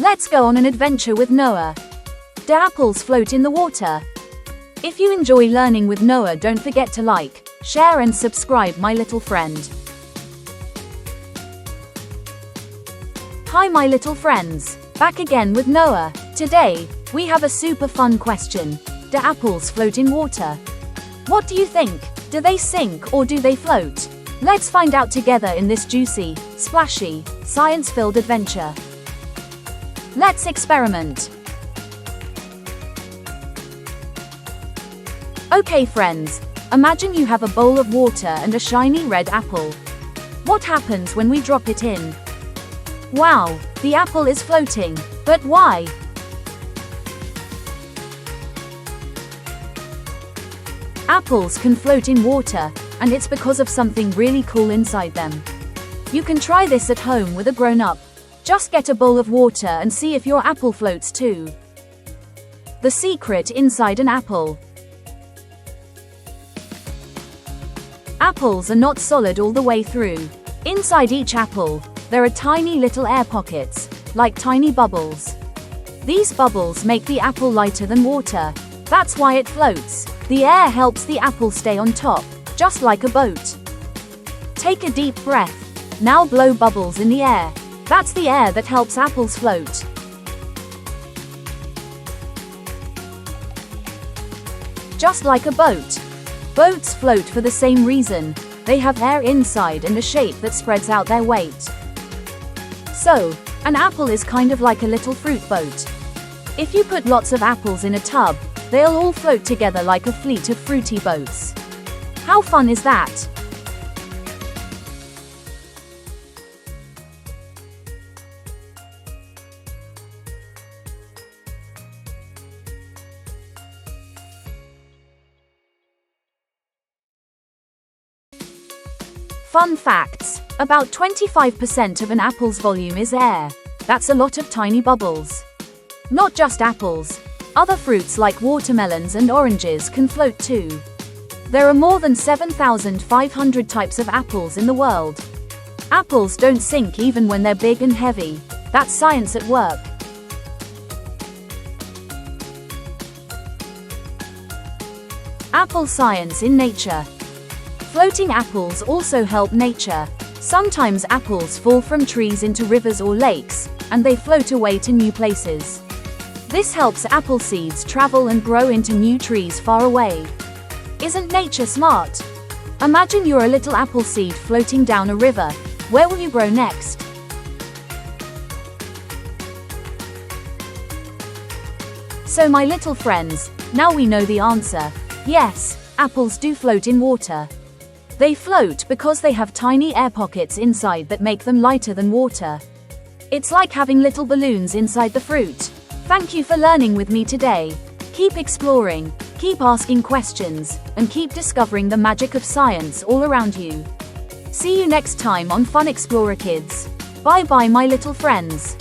Let's go on an adventure with Noah. Do apples float in the water? If you enjoy learning with Noah, don't forget to like, share and subscribe, my little friend. Hi my little friends, back again with Noah. Today, we have a super fun question. Do apples float in water? What do you think? Do they sink or do they float? Let's find out together in this juicy, splashy, science-filled adventure. Let's experiment. Okay friends, imagine you have a bowl of water and a shiny red apple. What happens when we drop it in? Wow, the apple is floating. But why? Apples can float in water, and it's because of something really cool inside them. You can try this at home with a grown-up. Just get a bowl of water and see if your apple floats too. The secret inside an apple. Apples are not solid all the way through. Inside each apple, there are tiny little air pockets, like tiny bubbles. These bubbles make the apple lighter than water. That's why it floats. The air helps the apple stay on top, just like a boat. Take a deep breath. Now blow bubbles in the air. That's the air that helps apples float. Just like a boat. Boats float for the same reason. They have air inside and a shape that spreads out their weight. So, an apple is kind of like a little fruit boat. If you put lots of apples in a tub, they'll all float together like a fleet of fruity boats. How fun is that? Fun facts. About 25% of an apple's volume is air. That's a lot of tiny bubbles. Not just apples. Other fruits like watermelons and oranges can float too. There are more than 7,500 types of apples in the world. Apples don't sink even when they're big and heavy. That's science at work. Apple science in nature. Floating apples also help nature. Sometimes apples fall from trees into rivers or lakes, and they float away to new places. This helps apple seeds travel and grow into new trees far away. Isn't nature smart? Imagine you're a little apple seed floating down a river. Where will you grow next? So my little friends, now we know the answer. Yes, apples do float in water. They float because they have tiny air pockets inside that make them lighter than water. It's like having little balloons inside the fruit. Thank you for learning with me today. Keep exploring, keep asking questions, and keep discovering the magic of science all around you. See you next time on Fun Explorer Kids. Bye bye my little friends.